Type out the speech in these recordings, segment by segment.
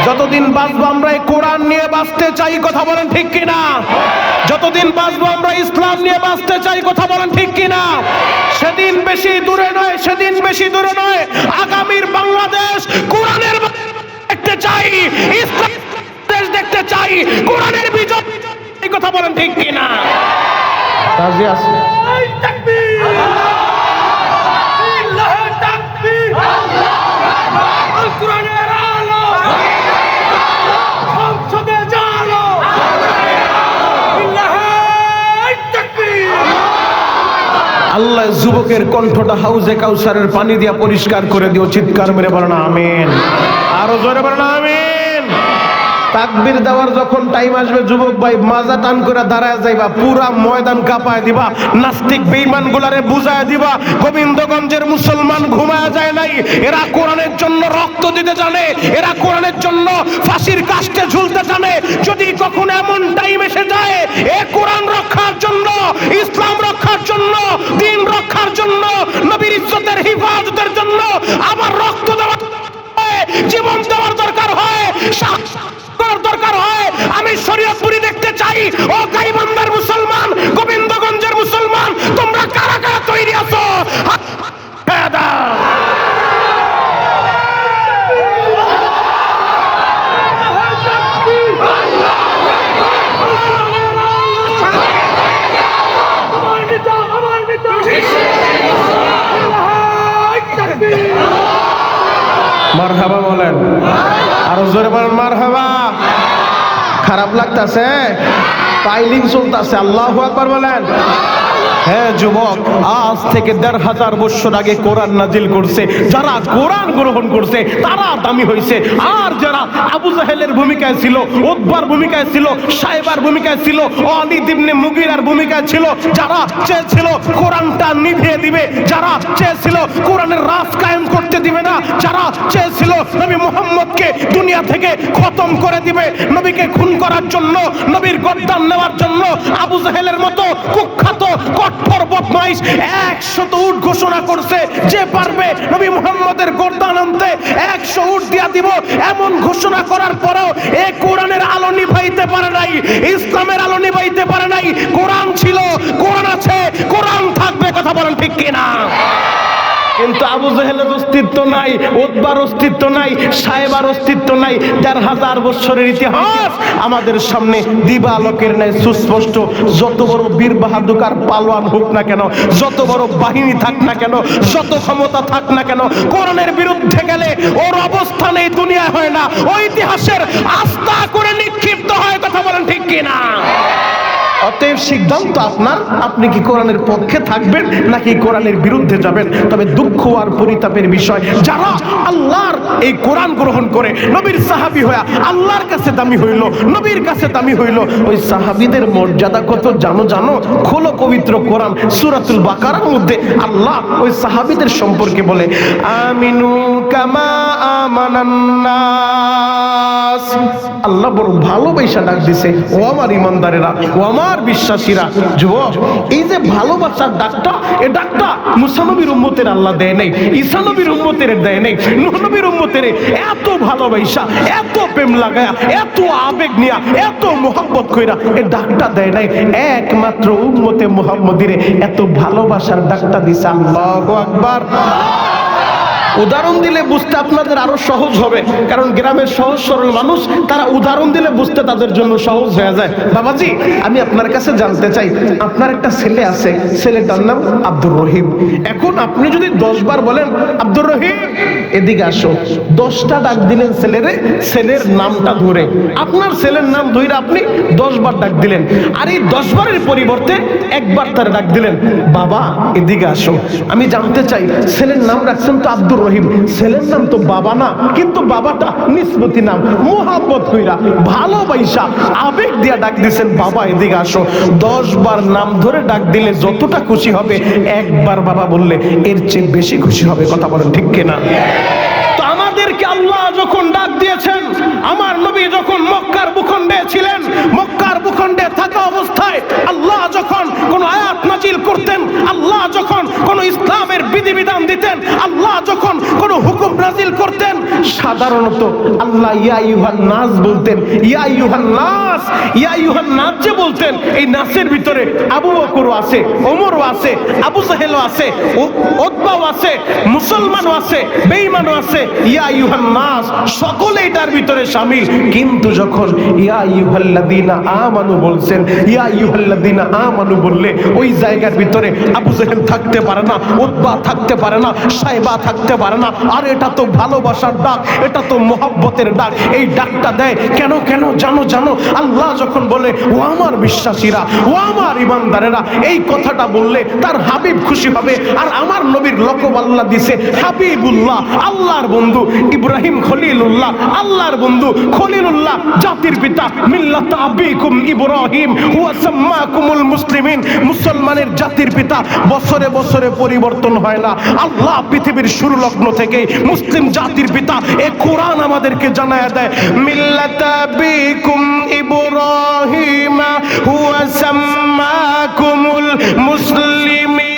যতদিন বাঁচবো আমরা এই কোরআন নিয়ে বাঁচতে চাই, কথা বলেন ঠিক কিনা? যতদিন বাঁচবো আমরা ইসলাম নিয়ে বাঁচতে চাই, কথা বলেন ঠিক কিনা? সেদিন বেশি দূরে নয়, সেদিন বেশি দূরে নয়, আগামীর বাংলাদেশ কোরআনের দেখতে চাই, ইসলাম দেশ দেখতে চাই, কোরআনের বিজয়, এই কথা বলেন ঠিক কিনা? রাজি আছে? আল্লাহ যুবকের কণ্ঠটা হাউজে কাউসারের পানি দিয়া পরিষ্কার করে দিও, চিৎকার মেরে বলেন আমিন। আরো জোরে বলেন আমিন। তাকবীর দেওয়ার যখন টাইম আসবে যুবক ভাই মাজা টান করে দাঁড়ায় যাইবা, পুরা ময়দান কাঁপায় দিবা, নাস্তিক বেঈমান গুলারে বুঝায় দিবা গোবিন্দগঞ্জের মুসলমান ঘুমায় যায় নাই, এরা কোরআনের জন্য রক্ত দিতে জানে, এরা কোরআনের জন্য ফাঁসির কাস্টে ঝুলতে জানে। যদি কখন এমন টাইম এসে যায় এ কোরআন রক্ষার জন্য, ইসলাম রক্ষার জন্য, দ্বীন রক্ষার জন্য, নবীর ইজ্জতের হিফাজতের জন্য আবার রক্ত দেওয়ার, জীবন দেওয়ার দরকার হয়, দরকার হয়, আমি শরীয়তপুরি দেখতে চাই। ও গাইবান্ধার মুসলমান, গোবিন্দগঞ্জের মুসলমান, তোমরা কারা কারা তৈরি আছো? মারহাবা বলেন, আরো জোরে বলেন মারহাবা। খারাপ লাগতাছে? পাইলিং চলতেছে, আল্লাহু আকবার বলেন। হ্যাঁ যুবক, আজ থেকে ১৫০০ বছর আগে কোরআন নাজিল করছে, যারা কোরআন গ্রহণ করছে তারা দামি হয়েছে। আর যারা আবু জাহেলের ভূমিকায় ছিল, উতবার ভূমিকায় ছিল, সাইবার ভূমিকায় ছিল, ওয়ালিদ ইবনে মুগীরার ভূমিকায় ছিল, যারা চেয়েছিল কোরআনটা নিভিয়ে দিবে, যারা চেয়েছিল কোরআনের রাজ কায়েম করতে দিবে না, যারা চেয়েছিল নবী মুহাম্মদকে দুনিয়া থেকে খতম করে দিবে, নবীকে খুন করার জন্য, নবীর গর্দান নেওয়ার জন্য আবু জাহেলের মতো কুখ্যাত কঠোর বদমাইশ ১০০ উট ঘোষণা করছে, যে পারবে নবী মুহাম্মদের গর্দান আনতে ১০০ উট দিয়া দিব। এমন ঘোষণা করার পরেও এই কোরআনের আলো নিভাইতে পারে নাই, ইসলামের আলো নিভাইতে পারে নাই। কোরআন ছিল, কোরআন আছে, কোরআন থাকবে, কথা বলেন ঠিক কিনা? কিন্তু আবু জাহেলের অস্তিত্ব নাই, উতবার অস্তিত্ব নাই, সাইবার অস্তিত্ব নাই। ১৫০০ বছরের ইতিহাস আমাদের সামনে দিবালোকের ন্যায় সুস্পষ্ট। যত বড় বীর বাহাদুর আর পালোয়ান হোক না কেন, যত বড় বাহিনী থাক না কেন, যত ক্ষমতা থাক না কেন, কোরআনের বিরুদ্ধে গেলে ওর অবস্থান এই দুনিয়া হয় না, ওই ইতিহাসের আস্থা করে নিক্ষিপ্ত হয়, কথা বলেন ঠিক কিনা? অতএব সিদ্ধান্ত আপনার, আপনি কি কোরআনের পক্ষে থাকবেন নাকি কোরআনের বিরুদ্ধে যাবেন। তবে দুঃখ আর পরিতাপের বিষয়, যারা আল্লাহর এই কোরআন গ্রহণ করে নবীর সাহাবী হয়ে আল্লাহর কাছে দামি হইল, নবীর কাছে দামি হইল, ওই সাহাবীদের মর্যাদা কত জানো? খোলো পবিত্র কোরআন, সূরাতুল বাকারার মধ্যে আল্লাহ ওই সাহাবীদের সম্পর্কে বলে, আমিনু কামা আমানান নাস। আল্লাহ বড় ভালোবাসা ডাক দিছে, ও আমার ইমানদারেরা, ও আমার বিশ্বাসীরা। যুবক, এই যে ভালোবাসার ডাকটা, এই ডাকটা মুসা নবীর উম্মতের আল্লাহ দেয় নাই, ঈসা নবীর উম্মতের দেয় নাই, নূহ নবীর উম্মতের এত ভালোবাসা, এত প্রেম লাগায়া, এত আবেগ নিয়া, এত মোহাব্বত কইরা এই ডাকটা দেয় নাই। একমাত্র উম্মতে মুহাম্মদীরে এত ভালোবাসার ডাকটা দিছে। আল্লাহু আকবার। উদাহরণ দিলে বুঝতে আপনাদের আরো সহজ হবে, কারণ গ্রামের সহজ সরল মানুষ, তারা উদাহরণ দিলে বুঝতে তাদের জন্য সহজ হয়ে যায়। বাবাজি, আমি আপনার কাছে জানতে চাই, আপনার একটা ছেলে আছে, ছেলেটার নাম আব্দুর রহিম। এখন আপনি যদি ১০ বার বলেন আব্দুর রহিম এদিকে আসো, ১০টা ডাক দিলেন ছেলেরে, ছেলের নামটা ধরে, আপনার ছেলের নাম ধরে আপনি ১০ বার ডাক দিলেন। আর এই ১০ বারের পরিবর্তে একবার তার ডাক দিলেন, বাবা এদিকে আসো। আমি জানতে চাই, ছেলের নাম রাখছেন তো আব্দুর রহিম, ছেলের নাম তো বাবা না, কিন্তু বাবাটা নিসবতি নাম, মোহাব্বত কইরা, ভালোবাসা, আবেগ দিয়া ডাক দিয়েছেন, বাবা এদিকে আসো। ১০ বার নাম ধরে ডাক দিলে যতটা খুশি হবে, একবার বাবা বললে এর চেয়ে বেশি খুশি হবে, কথা বলেন ঠিক কিনা? তো আমাদেরকে আল্লাহ যখন ডাক দিয়েছেন, আমার নবী যখন মক্কার ভূখণ্ডে ছিলেন, মক্কার ভূখণ্ডে থাকা অবস্থায় আল্লাহ যখন কোন আয়াত নাজিল করতেন, আল্লাহ যখন কোন ইসলামের বিধিবিধান দিতেন, আল্লাহ যখন কোন হুকুম নাজিল করতেন, সাধারণত আল্লাহ ইয়া আইয়ুহান নাস বলতেন। ইয়া আইয়ুহান নাস, ইয়া আইয়ুহান নাস যে বলতেন, এই নাসের ভিতরে আবু বকরও আছে, ওমরও আছে, আবু জাহেলও আছে, উতবাও আছে, মুসলমানও আছে, বেঈমানও আছে। ইয়া আইয়ুহান নাস সকলে এটার ভিতরে শামিল। কিন্তু যখন ইয়া আইয়ুহাল্লাযীনা আমানু বলছেন, ইয়া আইয়ুহাল্লাযীনা আমানু বললে ওই জায়গার ভিতরে আবু জাহেল থাকতে পারে না, উতবা থাকতে পারে না, সাইবা থাকতে পারে না। আর এটা তো ভালোবাসার ডাক, এটা তো মোহাব্বতের ডাক। এই ডাকটা দেয় কেন কেন জানো আল্লাহ যখন বলে ও আমার বিশ্বাসীরা, ও আমার ইমানদারেরা, এই কথাটা বললে তার হাবিব খুশি হবে। আর আমার নবীর লকব আল্লাহ দিছে হাবিবুল্লাহ, আল্লাহর বন্ধু। ইব্রাহিম খলিলুল্লাহ, আল্লাহর বন্ধু। খলিলুল্লাহ জাতির পিতা, মিল্লাত আবিকুম ইব্রাহিম হুয়া সাম্মাকুমুল মুসলিমিন, মুসলমানের জাতির পিতা। বছরে বছরে পরিবর্তন হয় না। আল্লাহ পৃথিবীর শুরু লগ্ন থেকে মুসলিম জাতির পিতা। এ কোরআন আমাদেরকে জানায় দেয় মিল্লাত আবিকুম ইব্রাহিম হুয়া সাম্মাকুমুল মুসলিমিন।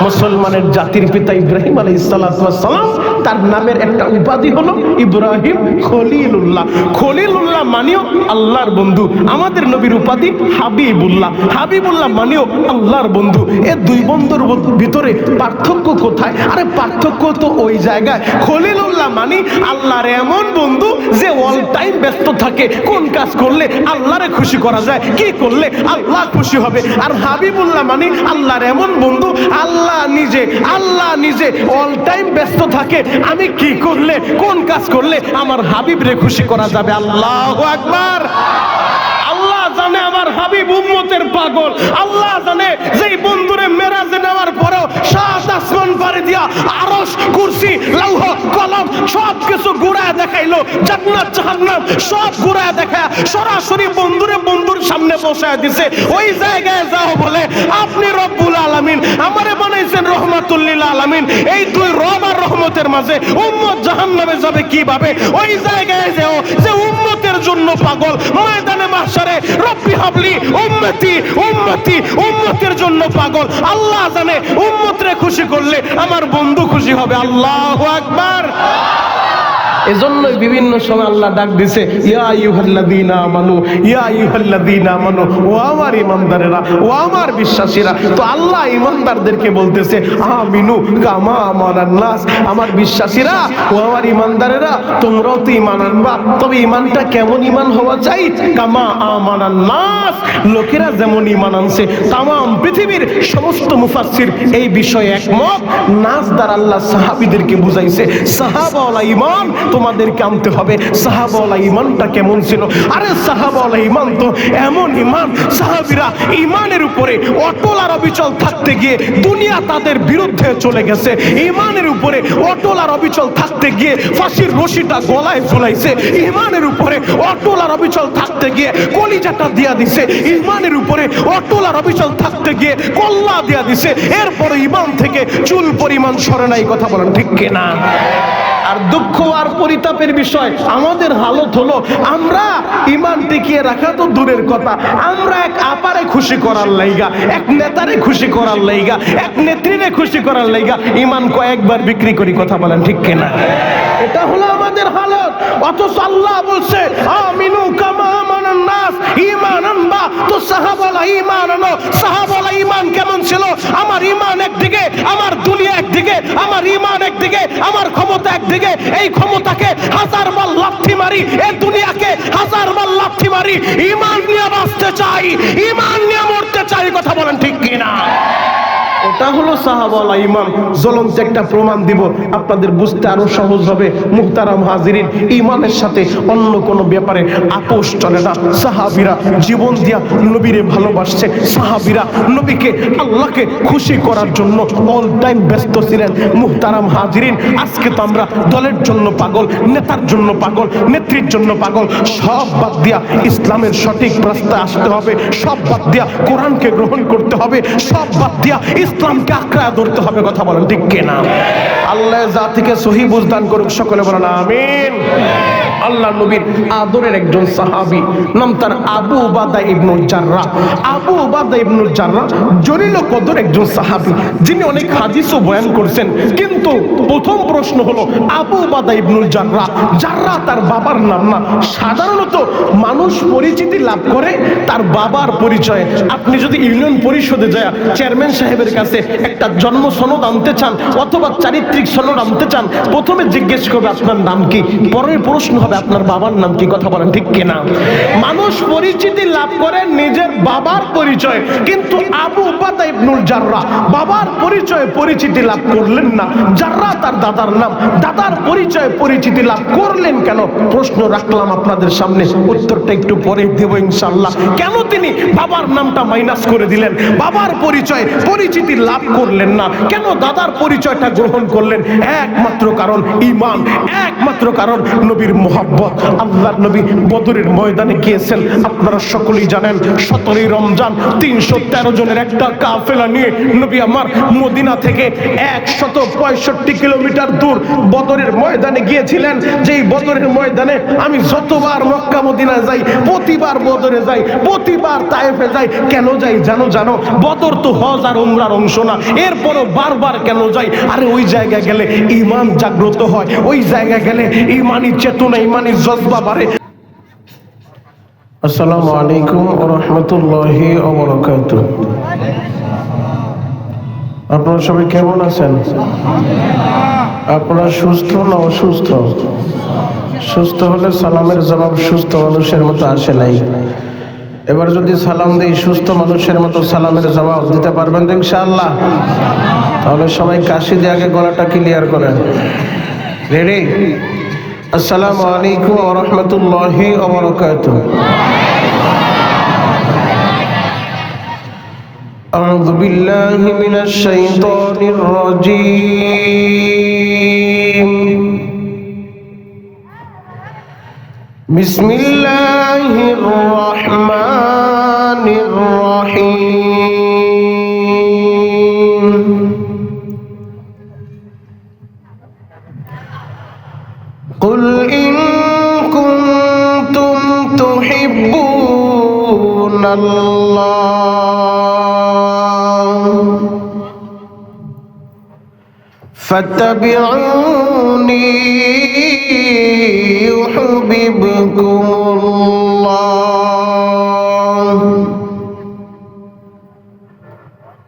মুসলমানের জাতির পিতা ইব্রাহিম আলাইহিস সালাতু ওয়াস সালাম, তার নামের একটা উপাধি হলো ইব্রাহিম খলিলুল্লাহ। খলিলুল্লাহ মানেও আল্লাহর বন্ধু। আমাদের নবীর উপাধি হাবিবুল্লাহ। হাবিবুল্লাহ মানেও আল্লাহর বন্ধু। এই দুই বন্ধুর ভিতরে পার্থক্য কোথায়? আরে পার্থক্য তো ওই জায়গায়, খলিলুল্লাহ মানে আল্লাহর এমন বন্ধু যে অল টাইম ব্যস্ত থাকে। কোন কাজ করলে আল্লাহরে খুশি করা যায়, কি করলে আল্লাহ খুশি হবে। আর হাবিবুল্লাহ মানে আল্লাহর এমন বন্ধু, আল্লাহ নিজে অল টাইম ব্যস্ত থাকে। আমি কি করলে, কোন কাজ করলে আমার হাবিবরে খুশি করা যাবে। আল্লাহু আকবার। আল্লাহ জানে আমার হাবিব উম্মতের পাগল। আল্লাহ জানে যে বন্ধুরে মেরাজে নেওয়ার পরেও সাত আসমান পাড়ি দিয়া আরশ, কুরসি, লৌহ, কলম সব কিছু ঘুরায় দেখাইলো। জান্নাত জাহান্নাম সব ঘুরায় দেখায় সরাসরি বন্ধুর সামনে বসায় দিছে। ওই জায়গায় যাও বলে আপনি রব্বুল আলামিন, আমারে বানাইছেন রহমাতুল লিল আলামিন। এই দুই রব আর রহমতের মাঝে উম্মত জাহান্নামে যাবে কিভাবে? ওই জায়গায় যাও যে উম্মতের জন্য পাগল। ময়দানে মাহশারে রব্বি হাবলি উম্মতি উম্মতি, উম্মতের জন্য পাগল। আল্লাহ জানে উম্মতরে খুশি করলে আমার বন্ধু খুশি হবে। আল্লাহু আকবার। এজন্যই বিভিন্ন সময় আল্লাহ ডাক দিছে ইয়া আইয়ুহাল্লাযীনা আমানু, ইয়া আইয়ুহাল্লাযীনা আমানু, ও আমার ঈমানদারেরা, ও আমার বিশ্বাসীরা। তো আল্লাহ ঈমানদারদেরকে বলতেছে আমিনু কামা আমানান নাস, আমার বিশ্বাসীরা, ও আমার ঈমানদারেরা, তোমরাও তো ঈমান আনবা। তবে ঈমানটা কেমন ঈমান হওয়া চাই? কামা আমানান নাস, লোকেরা যেমন ঈমান আনছে। তামাম পৃথিবীর সমস্ত মুফাসসির এই বিষয়ে একমত। নাস দ্বারা আল্লাহ সাহাবীদেরকে বুঝাইছে সাহাবাওয়ালা ঈমান তোমাদেরকে আনতে হবে। সাহাবাওয়ালা ঈমানটা কেমন ছিল? আরে সাহাবাওয়ালা ঈমান তো এমন ঈমান, সাহাবীরা ঈমানের উপরে অটল আর অবিচল থাকতে গিয়ে দুনিয়া তাদের বিরুদ্ধে চলে গেছে। ঈমানের উপরে অটল আর অবিচল থাকতে গিয়ে ফাঁসির রশিটা গলায় ঝুলাইছে। ঈমানের উপরে অটল আর অবিচল থাকতে গিয়ে কলিজাটা দিয়া দিছে। ঈমানের উপরে অটল আর অবিচল থাকতে গিয়ে কল্লা দিয়া দিছে। এরপরে ঈমান থেকে চুল পরিমাণ সরে নাই। কথা বলেন ঠিক কিনা? আর দুঃখ আর পরিতাপের বিষয় আমাদের হালত হলো, আমরা ঈমান টিকিয়ে রাখা তো দূরের কথা, আমরা এক আপারে খুশি করার লাইগা, এক নেতারে খুশি করার লাইগা, এক নেত্রীরে খুশি করার লাইগা ঈমান কয়েকবার বিক্রি করি। কথা বলেন ঠিক কিনা? এটা হলো আমাদের হালত। অথচ আল্লাহ বলছে আমিনু কামা আমানান নাস, ঈমান আনবা তো সাহাবাওয়ালা ঈমান আনো। সাহাবাওয়ালা ঈমান কেমন ছিল? আমার ঈমান একদিকে, আমার দুনিয়া একদিকে, আমার ঈমান একদিকে, আমার ক্ষমতা একদিকে। এই ক্ষমতাকে হাজার বার লাথি মারি, এই দুনিয়াকে হাজার বার লাথি মারি। ঈমান নিয়ে বাঁচতে চাই, ঈমান নিয়ে মরতে চাই। কথা বলেন ঠিক কিনা? এটা হলো সাহাবাওয়ালা ঈমান। জ্বলন্ত একটা প্রমাণ দিব, আপনাদের বুঝতে আরো সহজ হবে। মুহতারাম হাজিরিন, ঈমানের সাথে অন্য কোনো ব্যাপারে আপোষ চলে না। সাহাবীরা জীবন দিয়া নবীরে ভালোবাসছে। সাহাবীরা নবীকে, আল্লাহকে খুশি করার জন্য অল টাইম ব্যস্ত ছিলেন। মুহতারাম হাজিরিন, আজকে তো আমরা দলের জন্য পাগল, নেতার জন্য পাগল, নেত্রীর জন্য পাগল। সব বাদ দিয়া ইসলামের সঠিক রাস্তায় আসতে হবে। সব বাদ দিয়া কোরআনকে গ্রহণ করতে হবে। সব বাদ দিয়া ইসলামকে আঁকড়ায় ধরতে হবে। কথা বলেন ঠিক কিনা? আল্লাহ জাতিকে সহি বুঝ দান করুক। সকলে বলেন আমিন। আল্লাহ নবীর আদরের একজন সাহাবী, নাম তার আবু উবাদা ইবনুল জাররাহ। আবু উবাদা ইবনুল জাররাহ জলিল কদর একজন সাহাবী, যিনি অনেক হাদিসও বয়ান করছেন। কিন্তু প্রথম প্রশ্ন হলো, আবু উবাদা ইবনুল জাররাহ, জাররাহ তার বাবার নাম না। সাধারণত মানুষ পরিচিতি লাভ করে তার বাবার পরিচয়ে। আপনি যদি ইউনিয়ন পরিষদে যায় চেয়ারম্যান সাহেবের কাছে একটা জন্ম সনদ আনতে চান অথবা চারিত্রিক সনদ আনতে চান, প্রথমে জিজ্ঞেস করবে আপনার নাম কি, পরের প্রশ্ন হবে আপনার বাবার নাম কি। কথা বলেন ঠিক কিনা? মানুষ পরিচিতি লাভ করে নিজের বাবার পরিচয়, কিন্তু আবু উবাদা ইবনুল জাররাহ বাবার পরিচয়ে পরিচিতি লাভ করলেন না। জাররাহ তার দাদার নাম, দাদার পরিচয়ে পরিচিতি লাভ করলেন কেন? প্রশ্ন রাখলাম আপনাদের সামনে, উত্তরটা একটু পরে দেব ইনশাআল্লাহ। কেন তিনি বাবার নামটা মাইনাস করে দিলেন, বাবার পরিচয় পরিচিতি লাভ করলেন না, কেন দাদার পরিচয়টা গ্রহণ করলেন? একমাত্র কারণ ঈমান, একমাত্র কারণ নবীর মুহাব্বত। আল্লাহর নবী বদরের ময়দানে গিয়েছেন, আপনারা সকলেই জানেন। 17 রমজান 313 জনের একটা কাফেলা নিয়ে নবী আমার মদিনা থেকে 165 কিলোমিটার দূর বদরের ময়দানে গিয়েছিলেন। যেই বদরের ময়দানে আমি যতবার মক্কা মদিনা যাই, প্রতিবার বদরে যাই, প্রতিবার তায়েফে যাই। কেন যাই জানো? বদর তো হজ আর উমরার অংশ না, এরপরও বারবার কেন যাই? আরে ওই জায়গায় গেলে ঈমান জাগ্রত হয়, ওই জায়গায় গেলে ঈমানি চেতনা, ঈমানি জজবা বাড়ে। আসসালামু আলাইকুম ওয়া রাহমাতুল্লাহি ওয়া বারাকাতুহু। আপনারা সবাই কেমন আছেন? আপনারা সুস্থ না অসুস্থ? সুস্থ হলে সালামের জবাব সুস্থ মানুষের মতো আসে নাই। এবার যদি সালাম দেই সুস্থ মানুষের মতো সালামের জবাব দিতে পারবেন তো ইনশাআল্লাহ? তাহলে সবাই কাশি দিয়ে আগে গলাটা ক্লিয়ার করেন। রেডি? আসসালামু আলাইকুম ওয়া রাহমাতুল্লাহি ওয়া বারাকাতুহু। আউযু বিল্লাহি মিনাশ শাইতানির রাজীম। বিসমিল্লাহির রহমানির রহিম। কুল ইন কুনতুম তুহিব্বুনাল্লাহ ফাত্তাবিউনি ইউহিব্বুকুমুল্লাহ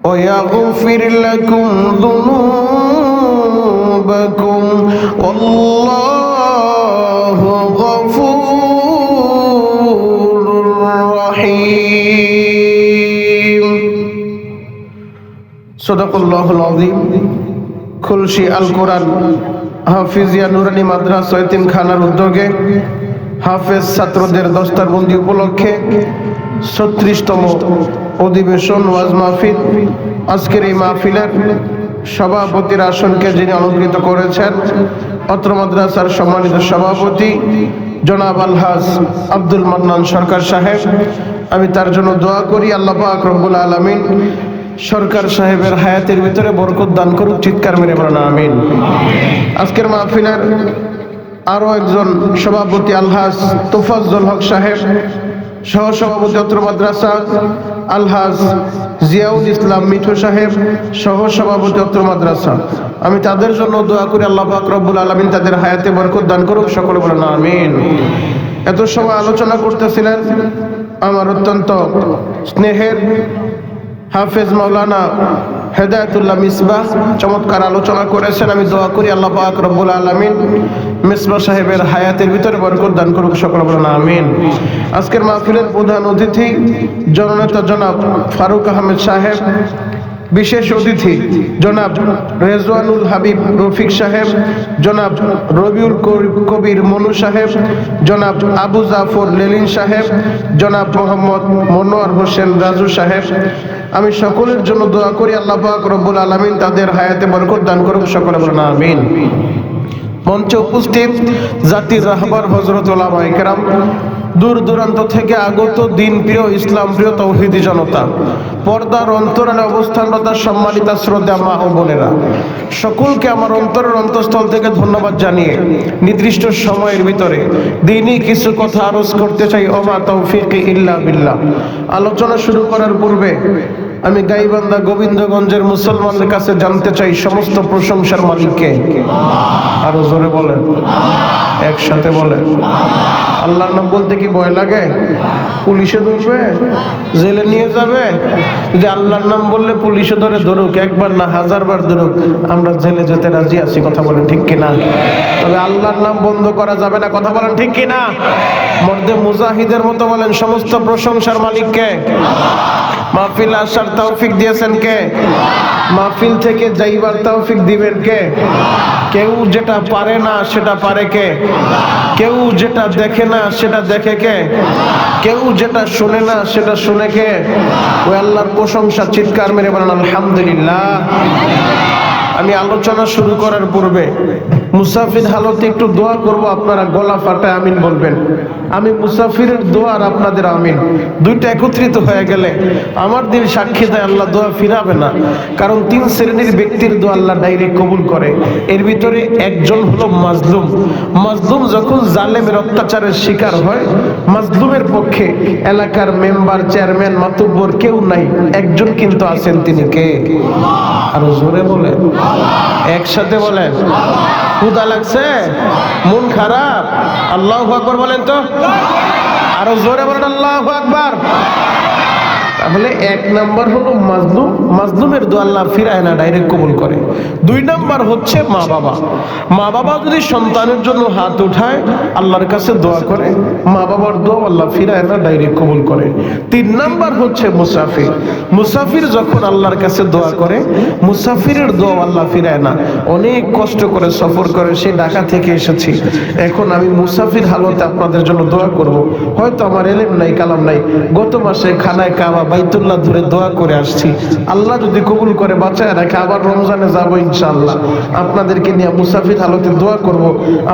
ওয়া ইয়াগফির লাকুম যুনুবাকুম ওয়াল্লাহু গফুরুর রহিম। সাদাকাল্লাহুল আযীম। খুলশি আল কোরআন হাফিজিয়া নুরানি মাদ্রাসা এতিমখানার উদ্যোগে হাফেজ ছাত্রদের দস্তারবন্দি উপলক্ষে 36তম অধিবেশন ওয়াজ মাহফিল। আজকের এই মাহফিলের সভাপতির আসনকে যিনি অলঙ্কৃত করেছেন, অত্র মাদ্রাসার সম্মানিত সভাপতি জনাব আলহাজ আব্দুল মান্নান সরকার সাহেব। আমি তার জন্য দোয়া করি, আল্লাহ পাক রব্বুল আলামিন সরকার সাহেবের হায়াতের ভিতরে বরকত দান করুক। চিৎকার মেরে বলেন আমিন। আজকের মাহফিলের আরো একজন সভাপতি আলহাজ তোফাজ্জল হক সাহেব, সহসভাপতি অত্র মাদ্রাসা আলহাজ জিয়াউল ইসলাম মিঠু সাহেব, সহসভাপতি অত্র মাদ্রাসা। আমি তাদের জন্য দোয়া করি, আল্লাহ পাক রব্বুল আলামিন তাদের হায়াতে বরকত দান করুক। সকলে বলেন আমিন। এত সময় আলোচনা করতেছিলেন আমার অত্যন্ত স্নেহের হাফেজ মাওলানা হেদায়েতুল্লাহ মিসবাহ, চমৎকার আলোচনা করেছেন। আমি দোয়া করি আল্লাহ পাক রব্বুল আলামিন মিসবাহ সাহেবের হায়াতের ভিতরে বরকত দান করুক। সকলে বলেন আমিন। আজকের মাহফিলের প্রধান অতিথি জননেতা জনাব ফারুক আহমেদ সাহেব, বিশেষ অতিথি জনাব রেজওয়ানুল হাবিব রফিক সাহেব, জনাব রবিউল কবির মনু সাহেব, জনাব আবু জাফর লেলিন সাহেব, জনাব মোহাম্মদ মনোয়ার হোসেন রাজু সাহেব। আমি সকলের জন্য দোয়া করি, আল্লাহ পাক রব্বুল আলামিন তাদের হায়াতে বরকত দান করুক। সকলে বলেন আমিন। মঞ্চে উপস্থিত জাতির রাহবার হযরত উলামায়ে কেরাম, দূর দূরান্ত থেকে আগত দিন প্রিয় ইসলাম প্রিয় তৌহিদি জনতা, পর্দার অন্তরালে অবস্থানরত সম্মানিত শ্রদ্ধা মা ও বোনেরা, সকলকে আমার অন্তরের অন্তঃস্থল থেকে ধন্যবাদ জানিয়ে নির্দিষ্ট সময়ের ভিতরে দিনই কিছু কথা আরজ করতে চাই। ওমা তৌফিক ইল্লা বিল্লাহ। আলোচনা শুরু করার পূর্বে আমি গাইবান্ধা গোবিন্দগঞ্জের মুসলমানদের কাছে জানতে চাই, সমস্ত প্রশংসার মালিককে। আরো জোরে বলেন, একসাথে বলেন। আল্লাহর নাম বলতে কি ভয় লাগে? পুলিশে ধরবে, জেলে নিয়ে যাবে? যে আল্লাহর নাম বললে পুলিশে ধরুক, একবার না হাজারবার ধরুক, আমরা জেলে যেতে রাজি আছি। কথা বলেন ঠিক কিনা? তবে আল্লাহর নাম বন্ধ করা যাবে না। কথা বলেন ঠিক কিনা? মর্দে মুজাহিদের মতো বলেন, সমস্ত প্রশংসার মালিককে। মাহফিল আসার তৌফিক দিয়েছেন কে? মাহফিল থেকে যাইবার তৌফিক দিবেন কে? কেউ যেটা পারে না সেটা পারে কে? কেউ যেটা দেখে না সেটা দেখে কে? কেউ যেটা শুনে না সেটা শুনে কে? ওই আল্লাহর প্রশংসা চিৎকার মেরে বলেন আলহামদুলিল্লাহ। আমি আলোচনা শুরু করার পূর্বে মুসাফির হালতে একটু দোয়া করব, আপনারা গলা ফাটায় আমিন বলবেন। আমি মুসাফিরের দোয়া আর আপনাদের আমিন দুইটা একত্রিত হয়ে গেলে আমার দিল সাক্ষী দেয় আল্লাহ দোয়া ফিরাবে না। কারণ তিন শ্রেণীর ব্যক্তির দোয়া আল্লাহ ডাইরেক্ট কবুল করে। এর ভিতরে একজন হলো মাজলুম। মাজলুম যখন জালেমের অত্যাচারের শিকার হয়, মাজলুমের পক্ষে এলাকার মেম্বার, চেয়ারম্যান, মাতুব্বর কেউ নাই, একজন কিন্তু আছেন, তিনি কে? আরো জোরে বলেন, একসাথে বলেন। ক্ষুধা লাগছে, মন খারাপ, আল্লাহু আকবার বলেন তো। আরো জোরে বলেন আল্লাহু আকবার। তাহলে এক নাম্বার হলো মাজলুম, মাজলুমের দোয়া আল্লাহ ফিরায় না, ডাইরেক্ট কবুল করে। দুই নাম্বার হচ্ছে মা বাবা। মা বাবা যদি সন্তানের জন্য হাত উঠায়, আল্লাহর কাছে দোয়া করে, মা বাবার দোয়া আল্লাহ ফিরায় না, ডাইরেক্ট কবুল করে। তিন নাম্বার হচ্ছে মুসাফির। মুসাফির যখন আল্লাহর কাছে দোয়া করে, মুসাফিরের দোয়া আল্লাহ ফিরায় না। অনেক কষ্ট করে সফর করে, সে ঢাকা থেকে এসেছি, এখন আমি মুসাফির হালতে আপনাদের জন্য দোয়া করব। হয়তো আমার এলেম নাই, কালাম নাই, গত মাসে খানায় কাবা বাইতুল্লাহ ধরে দোয়া করে আসছি, আল্লাহ যদি কবুল করে বাঁচায় রাখে, আবার রমজানে যাবো ইনশাআল্লাহ। আপনাদেরকে নিয়ে মুসাফির হালতে দোয়া করব।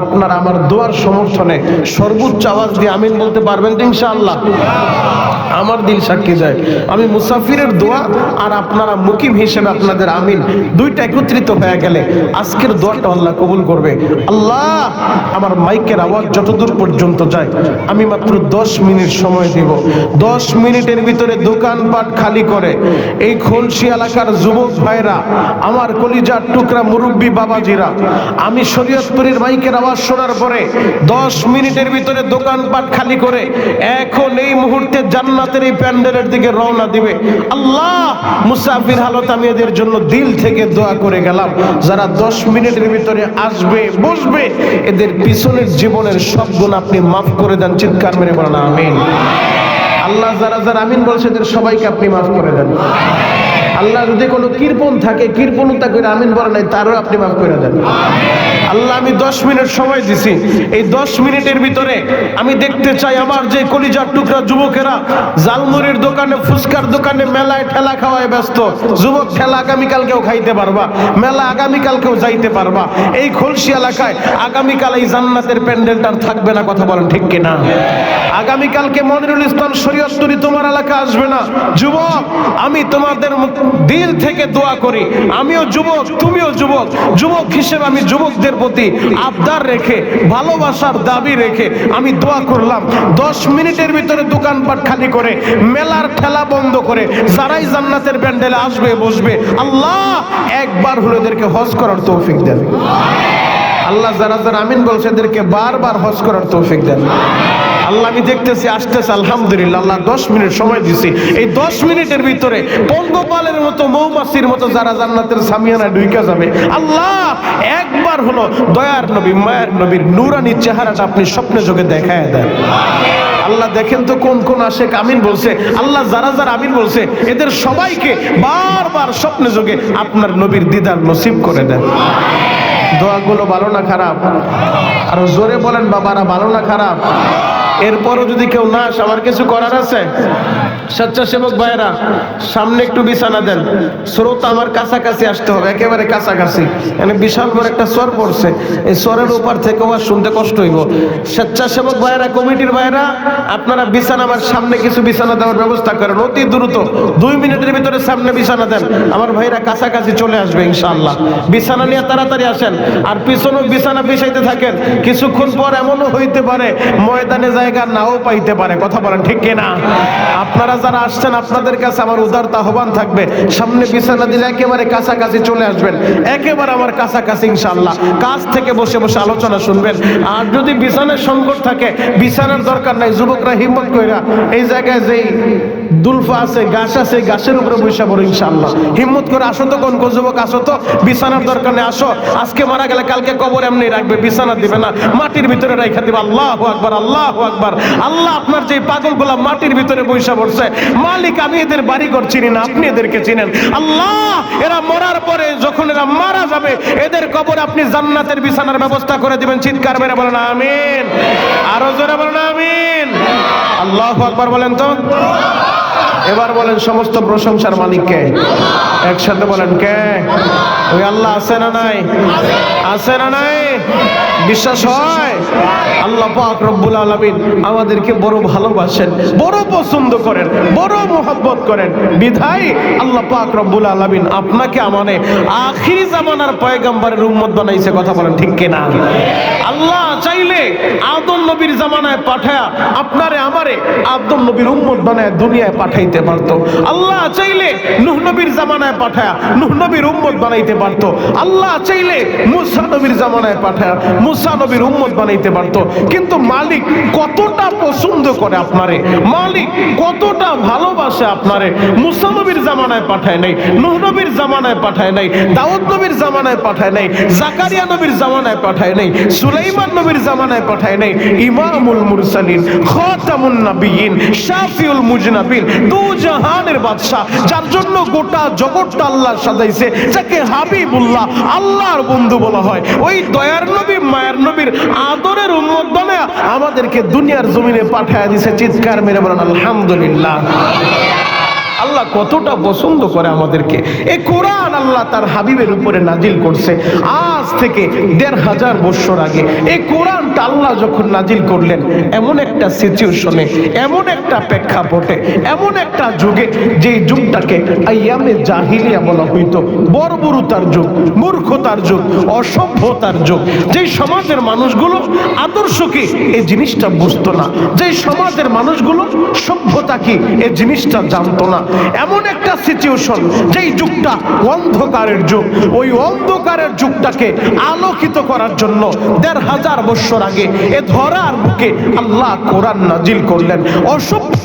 আপনারা আমার দোয়ার সমর্থনে সর্বোচ্চ আওয়াজ দিয়ে আমিন বলতে পারবেন তো ইনশাআল্লাহ? আমার দিল সাক্ষী যায়, আমি মুসাফিরের দোয়া আর আপনারা মুকিম হিসেবে আপনাদের আমিন দুইটা একত্রিত হয়ে গেলে আজকের দোয়াটা আল্লাহ কবুল করবে। আল্লাহ, আমার মাইকের আওয়াজ যতদূর পর্যন্ত যায় আমি মাত্র 10 মিনিট সময় দিব। 10 মিনিটের ভিতরে দোকানপাট খালি করে এই খলসি এলাকার যুবক ভাইরা, আমার কলিজার টুকরা মুরব্বী বাবাজিরা, আমি শরীয়তপুরের মাইকের আওয়াজ শোনার পরে 10 মিনিটের ভিতরে দোকানপাট খালি করে এখন এই মুহূর্তে জান্নাতের এই প্যান্ডেলের দিকে রওনা দিবে। আল্লাহ, মুসাফির হালত আমি এদের জন্য দিল থেকে দোয়া করে গেলাম, যারা 10 মিনিটের ভিতরে আসবে বসবে, এদের পিছনের জীবনের সব গুণ আপনি মাফ করে দেন। চিৎকার মেরে বলেন আমিন। আল্লাহ যারা যারা আমিন বলছে এদের সবাইকে আপনি মাফ করে দেন। আল্লাহ যদি কোনো কৃপণ থাকে, কৃপণতা করে আমিন বলে নাই, তারও আপনি মাফ করে দেন। আল্লাহ, আমি 10 মিনিট সময় দিছি, এই 10 মিনিটের ভিতরে আমি দেখতে চাই আমার যে কলিজার টুকরা যুবকেরা জালমুড়ির দোকানে, ফুচকার দোকানে, মেলায় ঠেলা খাওয়ায় ব্যস্ত। যুবক, ঠেলা আগামীকালকেও খাইতে পারবা, মেলা আগামীকালকেও যাইতে পারবা। এই খলসি এলাকায় আগামীকাল এই জান্নাতের প্যান্ডেলটার থাকবে না। কথা বলেন ঠিক কিনা? আগামীকালকে মনিরুল ইসলাম শরীয়তপুরি তোমার এলাকা আসবে না। যুবক, আমি তোমাদের দিল থেকে দোয়া করি, আমিও যুবক, তুমিও যুবক, যুবক হিসেবে আমি যুবকদের প্রতি আবদার রেখে, ভালোবাসার দাবি রেখে আমি দোয়া করলাম, 10 মিনিটের ভিতরে দোকানপাট খালি করে, মেলার ঠেলা বন্ধ করে, যারাই জান্নাতের প্যান্ডেলে আসবে বসবে, আল্লাহ একবার হলো এদেরকে হজ করার তৌফিক দেন। আল্লাহ যারা যারা আমিন বলছে এদেরকে বারবার হজ করার তৌফিক দেন। আল্লাহ, আমি দেখতেছি আসতেছে, আলহামদুলিল্লাহ। আল্লাহ 10 মিনিট সময় দিছি, এই 10 মিনিটের ভিতরে পঙ্গপালের মতো, মৌমাছির মতো যারা জান্নাতের সামিয়ানা ঢুকে যাবে, আল্লাহ একবার হলো দয়ার নবী, মায়ের নবীর নূরানি চেহারাটা আপনি স্বপ্নে যোগে দেখায় দেন। আল্লাহ, দেখেন তো কোন কোন আশেক আমিন বলছে। আল্লাহ, যারা যারা আমিন বলছে এদের সবাইকে বারবার স্বপ্নে যোগে আপনার নবীর দিদার নসিব করে দেন। দোয়াগুলো ভালো না খারাপ? আর জোরে বলেন বাবারা, ভালো না খারাপ? এরপরও যদি কেউ না আসে, আমার কিছু করার আছে? স্বেচ্ছাসেবক ভাইরা সামনে একটু বিছানা দেন, স্রোত আমার কাছাকাছি আসতে হবে, একেবারে কাছাকাছি। মানে বিশাল বড় একটা স্বর পড়ছে, এই স্বরের উপর থেকে আমার শুনতে কষ্ট হইব। স্বেচ্ছাসেবক ভাইরা, কমিটির ভাইরা, আপনারা বিছানা আমার সামনে কিছু বিছানা দেওয়ার ব্যবস্থা করেন অতি দ্রুত। 2 মিনিটের ভিতরে সামনে বিছানা দেন, আমার ভাইরা কাছাকাছি চলে আসবে ইনশাআল্লাহ। বিছানা নিয়ে তাড়াতাড়ি আসেন, আর পিছনে বিছানা বিছাইতে থাকেন। কিছুক্ষণ পর এমনও হইতে পারে ময়দানে জায়গা নাও পাইতে পারে, কথা বলেন ঠিক কিনা? আপনারা যারা আসছেন আপনাদের কাছে আমার উদারতা আহ্বান থাকবে, সামনে বিছানা দিলে একেবারে কাছাকাছি চলে আসবেন, একেবারে আমার কাছাকাছি ইনশাআল্লাহ। কাছ থেকে বসে বসে আলোচনা শুনবেন। আর যদি বিছানার সংকট থাকে, বিছানার দরকার নাই, যুবকরা হিম্মত কইরা এই জায়গায় যেই দুলফা আছে, গাছ আছে, গাছের উপরে বসে পড়ো ইনশাআল্লাহ। হিম্মত করে আসো তো, কোন যুবক আসো তো, বিছানার দরকার নেই, আসো। আজকে মারা গেলে কালকে কবর এমনি রাখবে, বিছানা দিবে না, মাটির ভিতরে রাখা দিবে। আল্লাহু আকবার, আল্লাহু আকবার। আল্লাহ আপনার যে পাগলগুলা মাটির ভিতরে বসে পড়ছে, মালিক আমি এদের বাড়িঘর চিনি না, আপনি এদেরকে চিনেন। আল্লাহ এরা মরার পরে যখন এরা মারা যাবে, এদের কবরে আপনি জান্নাতের বিছানার ব্যবস্থা করে দিবেন। চিৎকার মেরে বলেন আমিন, আরো জোরে বলেন আমিন। আল্লাহু আকবার বলেন তো। এবার বলেন সমস্ত প্রশংসার মালিককে, একসাথে বলেন কে? ওই আল্লাহ আছে না নাই? আছে না নাই? বিশ্বাস হয়? আল্লাহ পাক রব্বুল আলামিন আমাদেরকে বড় ভালোবাসেন, বড় পছন্দ করেন, বড় মোহাব্বত করেন। বিধায় আল্লাহ পাক রব্বুল আলামিন আপনাকে আমানে আখিরি জামানার পয়গম্বরের উম্মত বানাইছে, কথা বলেন ঠিক কিনা? আল্লাহ চাইলে আদম নবীর জামানায় পাঠায়া আপনারে আমারে আদম নবীর উম্মত বানায় দুনিয়ায় পাঠাইতে পারতো। আল্লাহ চাইলে নূহ নবীর জামানায় পাঠায়া নূহ নবীর উম্মত বানাইতে পারতো। আল্লাহ চাইলে মুসা নবীর জামানায় পাঠায়া মুসা নবীর উম্মত বানাইতে পারতো। কিন্তু মালিক কতটা পছন্দ করে আপনারে, মালিক কতটা ভালোবাসে আপনারে, মুসা নবীর জামানায় পাঠায় নাই, নূহ নবীর জামানায় পাঠায় নাই, দাউদ নবীর জামানায় পাঠায় নাই, জাকারিয়া নবীর জামানায় পাঠায় নাই, সুলাইমান নবীর জামানায় পাঠায় নাই। ইমামুল মুরসালিন, খাতামুন নবিয়্যিন, শাফিউল মুজনাবিন, দু জাহানের বাদশা, যার জন্য গোটা জগৎটা আল্লাহ সাজাইছে, যাকে হাবিবুল্লাহ, আল্লাহর বন্ধু বলা হয়, ওই দয়ার নবী মায়ের নবীর আদরের উম্মত বানায়া আমাদেরকে দুনিয়ার জমিনে পাঠায়া দিয়েছে। চিৎকার মেরে বলেন আলহামদুলিল্লাহ। আল্লাহ কতটা পছন্দ করে আমাদেরকে। এই কোরআন আল্লাহ তার হাবিবের উপরে নাজিল করছে আজ থেকে ১৫০০ বছর আগে। এই কোরআনটা আল্লাহ যখন নাজিল করলেন এমন একটা সিচুয়েশনে, এমন একটা প্রেক্ষাপটে, এমন একটা যুগে, যে যুগটাকে আইয়ামে জাহিলিয়া বলা হইতো, বর্বরতার যুগ, মূর্খতার যুগ, অসভ্যতার যুগ। যে সমাজের মানুষগুলো আদর্শ কি এই জিনিসটা বুঝতো না, যে সমাজের মানুষগুলো সভ্যতা কি এই জিনিসটা জানতো না, এমন একটা সিচুয়েশন, যেই যুগটা অন্ধকারের যুগ, ওই অন্ধকারের যুগটাকে আলোকিত করার জন্য ১৫০০ বছর আগে এ ধরার বুকে আল্লাহ কোরআন নাজিল করলেন। অসভ্য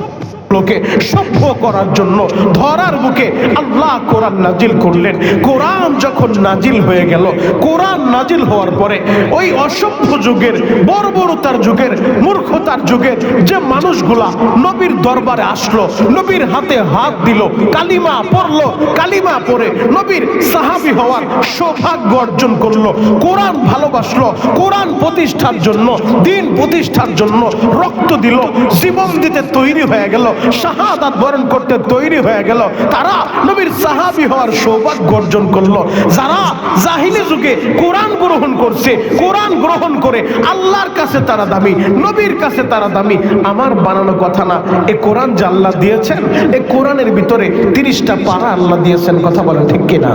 লোকে সভ্য করার জন্য ধরার বুকে আল্লাহ কোরআন নাজিল করলেন। কোরআন যখন নাজিল হয়ে গেল, কোরআন নাজিল হওয়ার পরে ওই অসভ্য যুগের, বর্বরতার যুগের, মূর্খতার যুগের যে মানুষগুলা নবীর দরবারে আসলো, নবীর হাতে হাত দিল, কালিমা পড়লো, কালিমা পড়ে নবীর সাহাবী হওয়ার সৌভাগ্য অর্জন করলো, কোরআন ভালোবাসলো, কোরআন প্রতিষ্ঠার জন্য, দিন প্রতিষ্ঠার জন্য রক্ত দিল, জীবন দিতে তৈরি হয়ে গেল, শাহাদাত বরণ করতে তৈরি হয়ে গেল, তারা নবীর সাহাবী হওয়ার সৌভাগ্য অর্জন করলো। যারা জাহিলি যুগে কোরআন গ্রহণ করছে, কোরআন গ্রহণ করে আল্লাহর কাছে তারা দামি, নবীর কাছে তারা দামি। আমার বানানো কথা না, এই কোরআন যে আল্লাহ দিয়েছেন, এই কোরআনের ভিতরে ৩০টা পারা আল্লাহ দিয়েছেন, কথা বলেন ঠিক কিনা?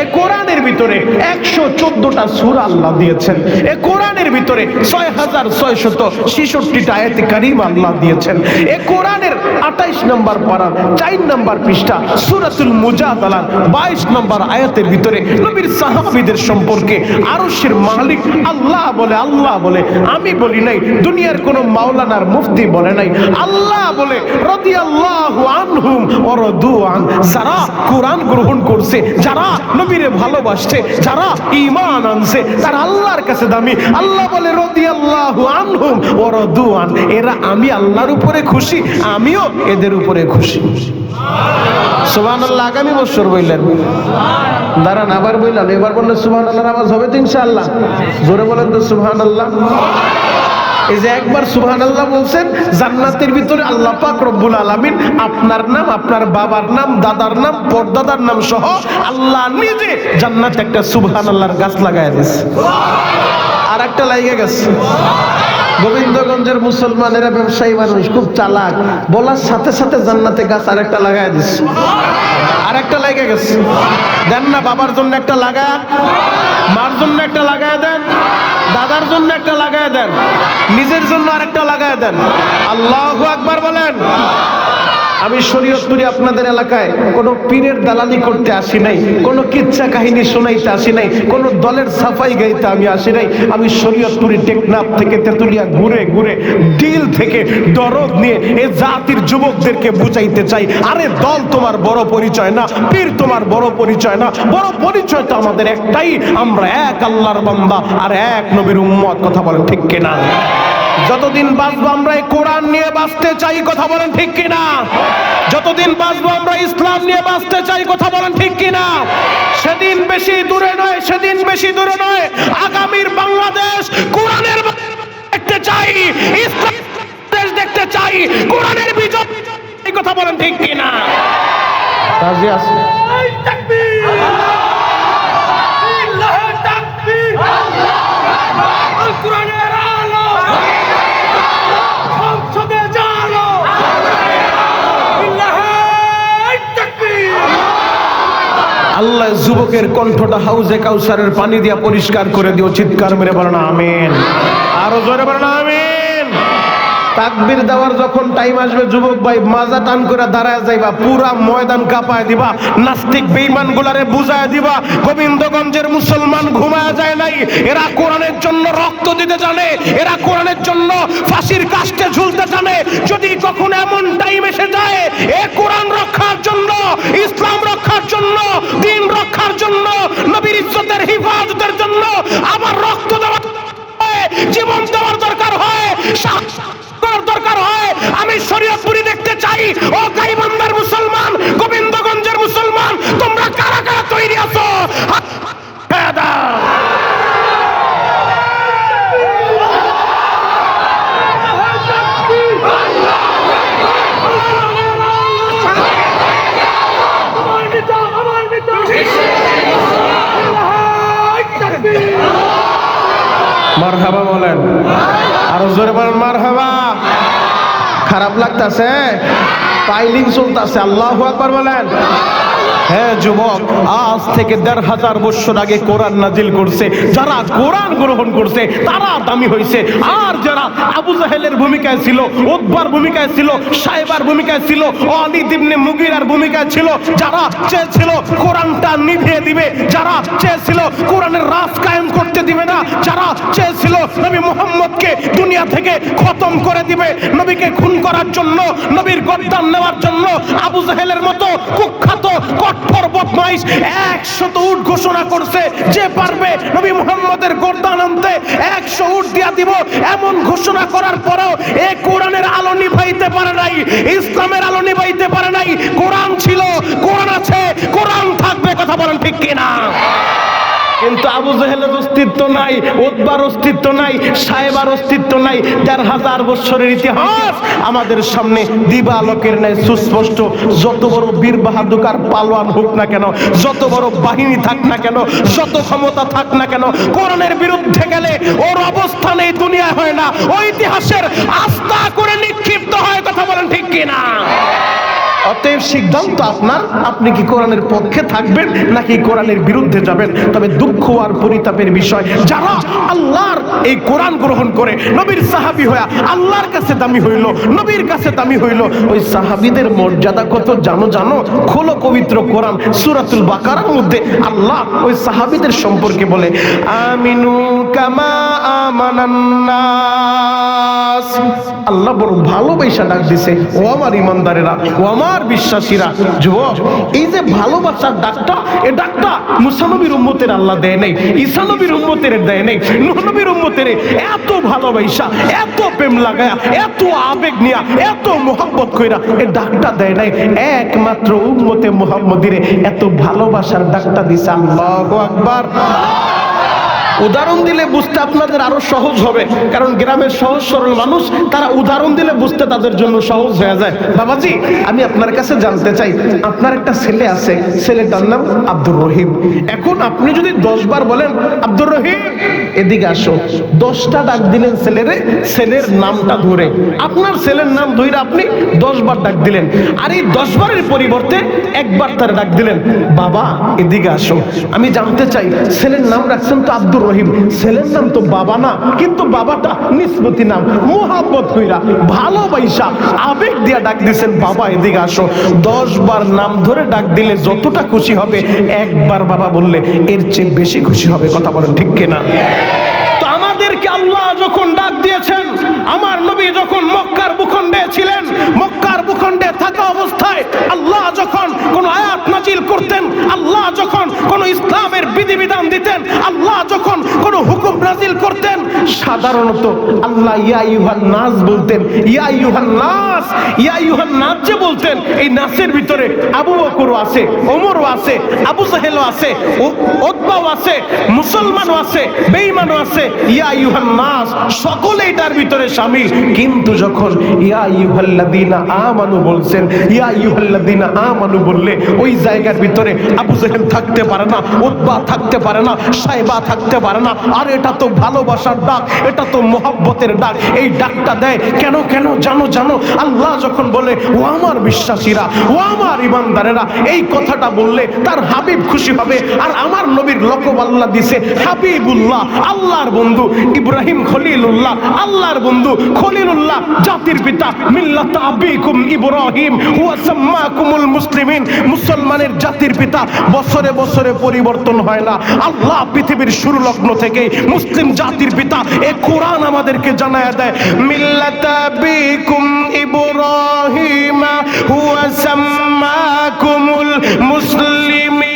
এই কোরআনের ভিতরে ১১৪টা সূরা আল্লাহ দিয়েছেন। এই কোরআনের ভিতরে ৬৬৬৬টা আয়াতে কারিমা আল্লাহ দিয়েছেন। এই কোরআনের ২৮ নম্বর পারা ৪ নম্বর পৃষ্ঠা সূরাতুল মুজাদালা ২২ নম্বর আয়াতের ভিতরে নবীর সাহাবীদের সম্পর্কে আরশের মালিক আল্লাহ বলে, আল্লাহ বলে, আমি বলি নাই, দুনিয়ার কোন মাওলানার মুফতি বলে নাই, আল্লাহ বলে রাদিয়াল্লাহু আনহুম ওয়া রাদু আন। যারা কোরআন গ্রহণ করছে, যারা নবীরে ভালোবাসছে, যারা ঈমান আনছে, তারা আল্লাহর কাছে দামি। আল্লাহ বলে রাদিয়াল্লাহু আনহুম ওয়া রাদু আন। এরা আমি আল্লাহর উপরে খুশি, আমিও এদের উপরে খুশি। সুবহানাল্লাহ। আগামী বছর বললেন, দাঁড়ান আবার বললেন, এবার বললে সুবহানাল্লাহর আওয়াজ হবে তো ইনশাআল্লাহ। জোরে বলেন তো সুবহানাল্লাহ। এই যে একবার সুবহানাল্লাহ বলছেন, জান্নাতের ভিতরে আল্লাহ পাক রব্বুল আলামিন আপনার নাম, আপনার বাবার নাম, দাদার নাম, পরদাদার নাম সহ আল্লাহ নিজে জান্নাতে একটা সুবহানাল্লাহর গাছ লাগায় দিয়েছে। আর একটা লাইগে গেছে। গোবিন্দগঞ্জের মুসলমানেরা ব্যবসায়ী মানুষ, খুব চালাক, বলার সাথে সাথে জান্নাতে গাছ আরেকটা লাগায় দিচ্ছে। আরেকটা লেগে গেছে। দেন না, বাবার জন্য একটা লাগা, মার জন্য একটা লাগায় দেন, দাদার জন্য একটা লাগায় দেন, নিজের জন্য আরেকটা লাগায় দেন। আল্লাহু আকবার বলেন। আমি শরীয়তপুরে আপনাদের এলাকায় কোনো পীরের দালালি করতে আসি নাই, কোনো কিচ্ছা কাহিনী শোনাইতে আসি নাই, কোনো দলের সাফাই গাইতে আমি আসি নাই। আমি শরীয়তপুরে টেকনাফ থেকে তেতুলিয়া ঘুরে ঘুরে দিল থেকে দরদ নিয়ে এই জাতির যুবকদেরকে বুঝাইতে চাই, আরে দল তোমার বড় পরিচয় না, পীর তোমার বড় পরিচয় না, বড় পরিচয় তো আমাদের একটাই, আমরা এক আল্লাহর বান্দা আর এক নবীর উম্মত। কথা বলেন ঠিক কিনা? যতদিন বাঁচবো আমরা এই কোরআন নিয়ে বাঁচতে চাই। কথা বলেন ঠিক কিনা? যতদিন বাঁচবো আমরা ইসলাম নিয়ে বাঁচতে চাই। কথা বলেন ঠিক কিনা? সেদিন বেশি দূরে নয়, সেদিন বেশি দূরে নয়, আগামীর বাংলাদেশ কোরআনের দেখতে চাই, ইসলাম দেশ দেখতে চাই, কোরআনের বিজয়। কথা বলেন ঠিক কিনা? রাজি আছে? আল্লাহ যুবকের কণ্ঠটা হাউজে কাউসারের পানি দিয়া পরিষ্কার করে দিও। চিৎকার মেরে বলেন আমিন। আরো জোরে বলেন আমিন। তাকবীর দেওয়ার যখন টাইম আসবে যুবক ভাই, মাজা টান করে দাঁড়ায় যাইবা, পুরা ময়দান কাঁপায় দিবা, নাস্তিক বেঈমান গুলারে বুঝায় দিবা, গোবিন্দগঞ্জের মুসলমান ঘুমায় যায় নাই, এরা কোরআনের জন্য রক্ত দিতে জানে, এরা কোরআনের জন্য ফাঁসির কাস্টে ঝুলতে জানে। যদি কখন এমন টাইম এসে যায় এ কোরআন রক্ষার জন্য, ইসলাম রক্ষার জন্য, দ্বীন রক্ষার জন্য, নবীর ইজ্জতের হিফাজতের জন্য আবার রক্ত দেওয়ার, জীবন দেওয়ার দরকার হয়, দরকার হয়, আমি শরীয়তপুরি দেখতে চাই। ও গাইবান্ধার মুসলমান, গোবিন্দগঞ্জের মুসলমান, তোমরা কারা কারা তৈরি আছো? মারহাবা বলেন, আরো জোরে বলেন মারহাবা। খারাপ লাগতাছে? পাইলিং চলতেছে। আল্লাহু আকবার বলেন। হ্যাঁ যুবক, আজ থেকে ১৫০০ বছর আগে কোরআন নাজিল করছে, যারা কোরআন গ্রহণ করছে তারা দামি হয়েছে। আর যারা আবু জাহেলের ভূমিকায় ছিল, উতবার ভূমিকায় ছিল, সাইবার ভূমিকায় ছিল, ওয়ালিদ ইবনে মুগীরার ভূমিকায় ছিল, যারা চেয়েছিল কোরআনটা নিভিয়ে দিবে, যারা চেয়েছিল কোরআনের রাজ কায়েম করতে দিবে না, যারা চেয়েছিল নবী মুহাম্মদকে দুনিয়া থেকে খতম করে দিবে, নবীকে খুন করার জন্য, নবীর গর্দান নেওয়ার জন্য আবু জাহেলের মতো কুখ্যাত কঠোর বদমাইশ ১০০ উট ঘোষণা করছে, যে পারবে নবী মুহাম্মদের গর্দান আনতে ১০০ উট দিয়া দিব। এমন ঘোষণা করার পরেও এই কোরআনের আলো নিভাইতে পারে নাই, ইসলামের আলো নিভাইতে পারে নাই। কোরআন ছিল, কোরআন আছে, কোরআন থাকবে। কথা বলেন ঠিক কিনা? কিন্তু আবু জাহেলের অস্তিত্ব নাই, উতবার অস্তিত্ব নাই, সাইবার অস্তিত্ব নাই। ১৫০০ বছরের ইতিহাস আমাদের সামনে দিবালোকের ন্যায় সুস্পষ্ট। যত বড় বীর বাহাদুর আর পালোয়ান হোক না কেন, যত বড় বাহিনী থাক না কেন, যত ক্ষমতা থাক না কেন, কোরআনের বিরুদ্ধে গেলে ওর অবস্থান এই দুনিয়া হয় না, ওই ইতিহাসের আস্থা করে নিক্ষিপ্ত হয়। কথা বলেন ঠিক কিনা? অতএব সিদ্ধান্ত আপনার, আপনি কি কোরআনের পক্ষে থাকবেন নাকি কোরআনের বিরুদ্ধে যাবেন। তবে দুঃখ আর পরিতাপের বিষয়, যারা আল্লাহর এই কোরআন গ্রহণ করে নবীর সাহাবী হয়ে আল্লাহর কাছে দামি হইল, নবীর কাছে দামি হইল, ওই সাহাবীদের মর্যাদা কত জানো? খোলো পবিত্র কোরআন, সূরাতুল বাকারার মধ্যে আল্লাহ ওই সাহাবীদের সম্পর্কে বলে, আমিনু কামা আমানান নাস। আল্লাহ বড় ভালোবাসা ডাক দিছে, ও আমার ইমানদারেরা, ও আমার বিশ্বাসীরা। যুবক, এই যে ভালোবাসার ডাকটা, এই ডাকটা মুসা নবীর উম্মতের আল্লাহ দেয় নাই, ঈসা নবীর উম্মতের দেয় নাই, নূহ নবীর উম্মতের এত ভালোবাসা, এত প্রেম লাগায়া, এত আবেগ নিয়া, এত মোহাব্বত কইরা এই ডাকটা দেয় নাই। একমাত্র উম্মতে মুহাম্মদীরে এত ভালোবাসার ডাকটা দিছে। আল্লাহু আকবার। উদাহরণ দিলে বুঝতে আপনাদের আরো সহজ হবে, কারণ গ্রামের সহজ সরল মানুষ, তারা উদাহরণ দিলে বুঝতে তাদের জন্য সহজ হয়ে যায়। বাবাজি, আমি আপনার কাছে জানতে চাই, আপনার একটা ছেলে আছে, ছেলেটার নাম আব্দুর রহিম। এখন আপনি যদি 10 বার বলেন আব্দুর রহিম এদিকে আসো, 10টা ডাক দিলেন ছেলেরে, ছেলের নামটা ধরে, আপনার ছেলের নাম ধরে আপনি 10 বার ডাক দিলেন। আর এই 10 বারের পরিবর্তে একবার তার ডাক দিলেন বাবা এদিকে আসো। আমি জানতে চাই, ছেলের নাম রাখছেন তো আব্দুর রহিম, ছেলের নাম তো বাবা না, কিন্তু বাবাটা নিসবতি নাম, মোহাব্বত কইরা ভালোবাসা আবেগ দিয়া ডাক দিয়েছেন বাবা এদিকে আসো। 10 বার নাম ধরে ডাক দিলে যতটা খুশি হবে, একবার বাবা বললে এর চেয়ে বেশি খুশি হবে। কথা বলেন ঠিক কিনা? তো আমাদেরকে আল্লাহ যখন ডাক দিয়েছেন, আমার নবী যখন মক্কার ভূখণ্ডে ছিলেন, মক্কার ভূখণ্ডে থাকা অবস্থায় আল্লাহ যখন কোন আয়াত নাজিল করতেন, আল্লাহ যখন কোন ইসলামের বিধিবিধান দিতেন, আল্লাহ যখন কোন হুকুম নাজিল করতেন, সাধারণত আল্লাহ ইয়া আইয়ুহান নাস বলতেন। ইয়া আইয়ুহান নাস, ইয়া আইয়ুহান নাস যে বলতেন, এই নাসের ভিতরে আবু বকরও আছে, ওমরও আছে, আবু জাহেলও আছে, উতবাও আছে, মুসলমানও আছে, বেঈমানও আছে। ইয়া আইয়ুহান নাস সকলে এটার ভিতরে শামিল। কিন্তু যখন ইয়া আইয়ুহাল্লাযীনা আমানু বলছেন, ইয়া আইয়ুহাল্লাযীনা আমানু বললে ওই জায়গার ভিতরে আবু জাহেল থাকতে পারে না, উতবা থাকতে পারে না, সাইবা থাকতে পারে না। আর এটা তো ভালোবাসার ডাক, এটা তো মোহাব্বতের ডাক। এই ডাকটা দেয় কেন কেন জানো? আল্লাহ যখন বলে ও আমার বিশ্বাসীরা, ও আমার ইমানদারেরা, এই কথাটা বললে তার হাবিব খুশি হবে। আর আমার নবীর লকব আল্লাহ দিছে হাবিবুল্লাহ, আল্লাহর বন্ধু। ইব্রাহিম খলিলুল্লাহ, আল্লাহর বন্ধু। খলিলুল্লাহ জাতির পিতা, মিল্লাত আবিকুম ইব্রাহিম হুয়া সাম্মাকুমুল মুসলিমিন, মুসলমানের জাতির পিতা। বছরে বছরে পরিবর্তন হয় না। আল্লাহ পৃথিবীর শুরু লগ্ন থেকে মুসলিম জাতির পিতা। এই কোরআন আমাদেরকে জানায় দেয় মিল্লাত আবিকুম ইব্রাহিম হুয়া সাম্মাকুমুল মুসলিমিন।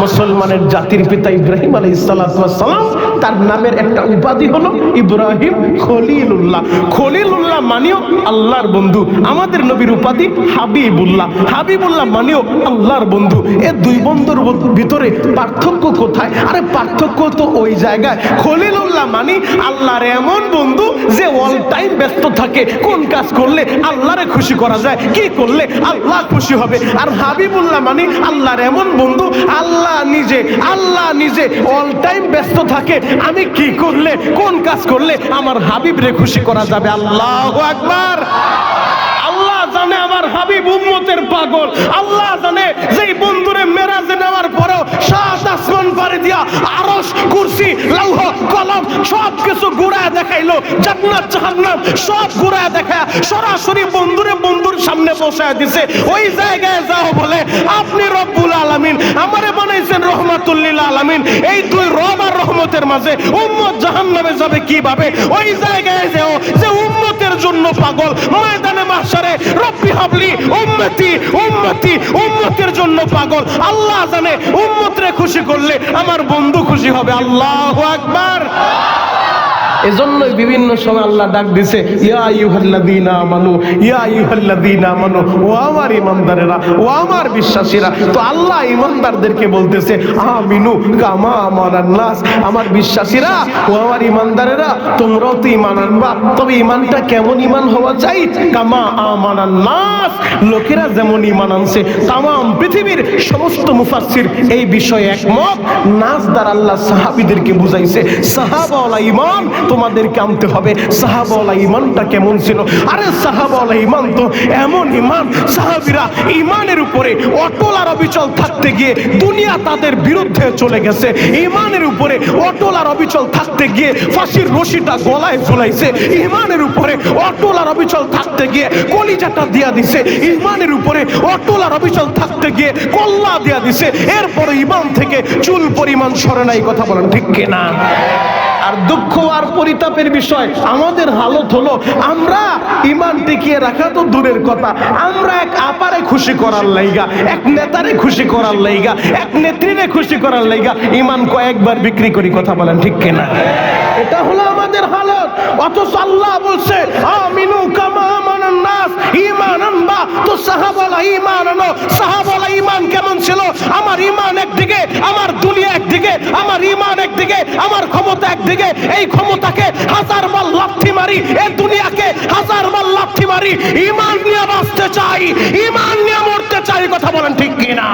মুসলমানের জাতির পিতা ইব্রাহিম আলাইহিস সালাতু ওয়াস সালাম, তার নামের একটা উপাধি হলো ইব্রাহিম খলিলুল্লাহ। খলিলুল্লাহ মানেও আল্লাহর বন্ধু। আমাদের নবীর উপাধি হাবিবুল্লাহ, হাবিবুল্লাহ মানেও আল্লাহর বন্ধু। এই দুই বন্ধুর ভিতরে পার্থক্য কোথায়? আরে পার্থক্য তো ওই জায়গায়, খলিলুল্লাহ মানে আল্লাহর এমন বন্ধু যে অল টাইম ব্যস্ত থাকে। কোন কাজ করলে আল্লাহরে খুশি করা যায়, কি করলে আল্লাহ খুশি হবে। আর হাবিবুল্লাহ মানে আল্লাহর এমন বন্ধু, আল্লাহ নিজে অল টাইম ব্যস্ত থাকে। আমি কি করলে, কোন কাজ করলে আমার হাবিবরে খুশি করা যাবে। আল্লাহু আকবার। আল্লাহ জানে আমার হাবিব উম্মতের পাগল। আল্লাহ জানে যে বন্ধুরে মেরাজে নেওয়ার পরেও সাত আসমান পাড়ি দিয়া আরশ, কুরসি, লৌহ, কলম সব কিছু ঘুরায় দেখাইলো, জান্নাত জাহান্নাম সব ঘুরায় দেখায় সরাসরি বন্ধুর সামনে বসায় দিছে। ওই জায়গায় যাও বলে আপনি রব্বুল আলামিন, আমারে বানাইছেন রহমাতুল লিল আলামিন। এই দুই রব আর রহমতের মাঝে উম্মত জাহান্নামে যাবে কিভাবে? ওই জায়গায় যাও যে উম্মতের জন্য পাগল। ময়দানে মাহশারে রব্বি হাবলি উম্মতি উম্মতি, উম্মতের জন্য পাগল। আল্লাহ জানে উম্মতরে খুশি করলে আমার বন্ধু খুশি হবে। আল্লাহু আকবার। এজন্যই বিভিন্ন সময় আল্লাহ ডাক দিছে ইয়া আইয়ুহাল্লাযীনা আমানু, ইয়া আইয়ুহাল্লাযীনা আমানু, ও আমার ঈমানদারেরা, ও আমার বিশ্বাসীরা। তো আল্লাহ ঈমানদারদেরকে বলতেছে আমিনু কামা আমানান নাস, আমার বিশ্বাসীরা, ও আমার ঈমানদারেরা, তোমরাও তো ঈমান আনবা। তবে ঈমানটা কেমন ঈমান হওয়া চাই? কামা আমানান নাস, লোকেরা যেমন ঈমান আনছে। তামাম পৃথিবীর সমস্ত মুফাসসির এই বিষয়ে একমত। নাস দ্বারা আল্লাহ সাহাবীদেরকে বুঝাইছে সাহাবাওয়ালা ঈমান তোমাদেরকে আনতে হবে। সাহাবাওয়ালা ঈমানটা কেমন ছিল? আরে সাহাবাওয়ালা ঈমান তো এমন ঈমান, সাহাবীরা ঈমানের উপরে অটল আর অবিচল থাকতে গিয়ে দুনিয়া তাদের বিরুদ্ধে চলে গেছে। ঈমানের উপরে অটল আর অবিচল থাকতে গিয়ে ফাঁসির রশিটা গলায় ঝুলাইছে। ঈমানের উপরে অটল আর অবিচল থাকতে গিয়ে কলিজাটা দিয়া দিছে। ঈমানের উপরে অটল আর অবিচল থাকতে গিয়ে কল্লা দিয়া দিছে। এরপরে ঈমান থেকে চুল পরিমাণ সরে নাই। কথা বলেন ঠিক কিনা? আর দুঃখ আর পরিতাপের বিষয় আমাদের হালত হলো, আমরা ঈমান টিকিয়ে রাখা তো দূরের কথা, আমরা এক আপারে খুশি করার লাইগা, এক নেতারে খুশি করার লাইগা, এক নেত্রীরে খুশি করার লাইগা ঈমান কয়েকবার বিক্রি করি। কথা বলেন ঠিক কিনা? এটা হলো আমাদের হালত। অথচ আল্লাহ বলছে আমিনু কামা আমানান নাস ঈমানান বা, তো সাহাবারা ঈমান আনো। সাহাবারা ঈমান কেমন ছিল? আমার ঈমান একদিকে, আমার দুনিয়া একদিকে, আমার ঈমান একদিকে, আমার ক্ষমতা একদিকে। এই ক্ষমতাকে হাজার বার লাথি মারি, এই দুনিয়াকে হাজার বার লাথি মারি। ঈমান নিয়ে বাঁচতে চাই, ঈমান নিয়ে মরতে চাই। কথা বলেন ঠিক কিনা?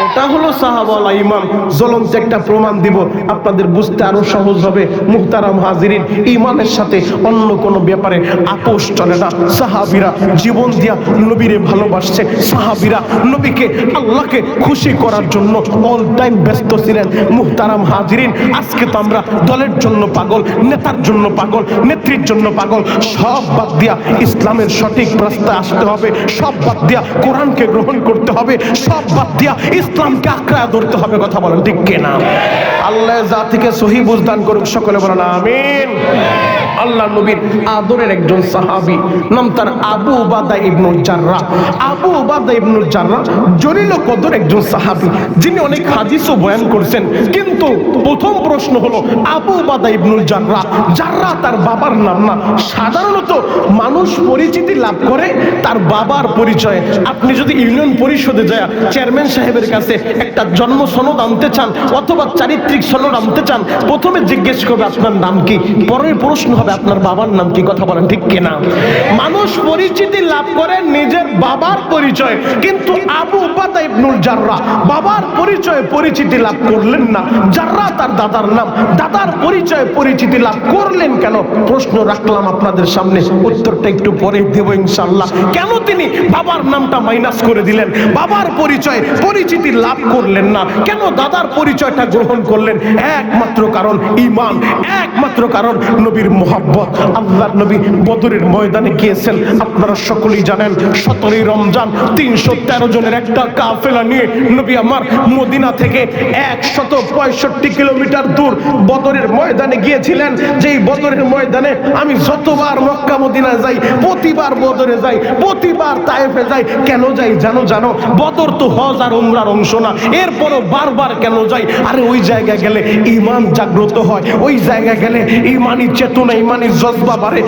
এটা হলো সাহাবাল ঈমান। জ্বলন্ত একটা প্রমাণ দিব, আপনাদের বুঝতে আরো সহজ হবে। মুহতারাম হাজিরিন, ঈমানের সাথে অন্য কোনো ব্যাপারে আপোষ চলে না। সাহাবীরা জীবন দিয়া নবীরে ভালোবাসছে। সাহাবীরা নবীকে, আল্লাহকে খুশি করার জন্য অল টাইম ব্যস্ত ছিলেন। মুহতারাম হাজিরিন, আজকে তো আমরা দলের জন্য পাগল, নেতার জন্য পাগল, নেত্রীর জন্য পাগল। সব বাদ দিয়া ইসলামের সঠিক রাস্তায় আসতে হবে। সব বাদ দিয়া কোরআনকে গ্রহণ করতে হবে। সব বাদ দিয়া ইসলামকে আঁকড়ে ধরতে হবে। কথা বলেন ঠিক কিনা? আল্লাহ জাতিকে সহি বুঝদান করুক। সকলে বলেন আমিন। আল্লাহ নবীর আদরের একজন সাহাবী, নাম তার আবু উবাদা ইবনুল জাররাহ। আবু উবাদা ইবনুল জাররাহ জলিল কদর একজন সাহাবী, যিনি অনেক হাদিসও বয়ান করছেন। কিন্তু প্রথম প্রশ্ন হলো, আবু উবাদা ইবনুল জাররাহ, জাররাহ তার বাবার নাম না। সাধারণত মানুষ পরিচিতি লাভ করে তার বাবার পরিচয়ে। আপনি যদি ইউনিয়ন পরিষদে যায় চেয়ারম্যান সাহেবের কাছে একটা জন্ম সনদ আনতে চান অথবা চারিত্রিক সনদ আনতে চান, প্রথমে জিজ্ঞেস করবে আপনার নাম কি, পরের প্রশ্ন হবে আপনার বাবার নাম কি। কথা বলেন ঠিক কিনা? মানুষ পরিচিতি লাভ করে নিজের বাবার পরিচয়, কিন্তু আবু উবাদা ইবনুল জাররাহ বাবার পরিচয়ে পরিচিতি লাভ করলেন না। জাররাহ তার দাদার নাম, দাদার পরিচয়ে পরিচিতি লাভ করলেন কেন? প্রশ্ন রাখলাম আপনাদের সামনে, উত্তরটা একটু পরে দেব ইনশাআল্লাহ। কেন তিনি বাবার নামটা মাইনাস করে দিলেন? বাবার পরিচয় পরিচিতি লাভ করলেন না কেন? দাদার পরিচয়টা গ্রহণ করলেন। একমাত্র কারণ ঈমান, একমাত্র কারণ নবীর মোহাব্বত। আল্লাহর নবী বদরের ময়দানে গিয়েছেন, আপনারা সকলেই জানেন। 17 রমজান 313 জনের একটা কাফেলা নিয়ে নবী আমার মদিনা থেকে 165 কিলোমিটার দূর বদরের ময়দানে গিয়েছিলেন। যেই বদরের ময়দানে আমি যতবার মক্কা মদিনা যাই, প্রতিবার বদরে যাই, প্রতিবার তায়েফে যাই। কেন যাই জানো? বদর তো হজ আর উমরার অংশ না, এরপরও বারবার কেন যাই? আরে ওই জায়গায় গেলে ঈমান জাগ্রত হয়, ওই জায়গায় গেলে ঈমানি চেতনা, ঈমানি জজবা বাড়ে।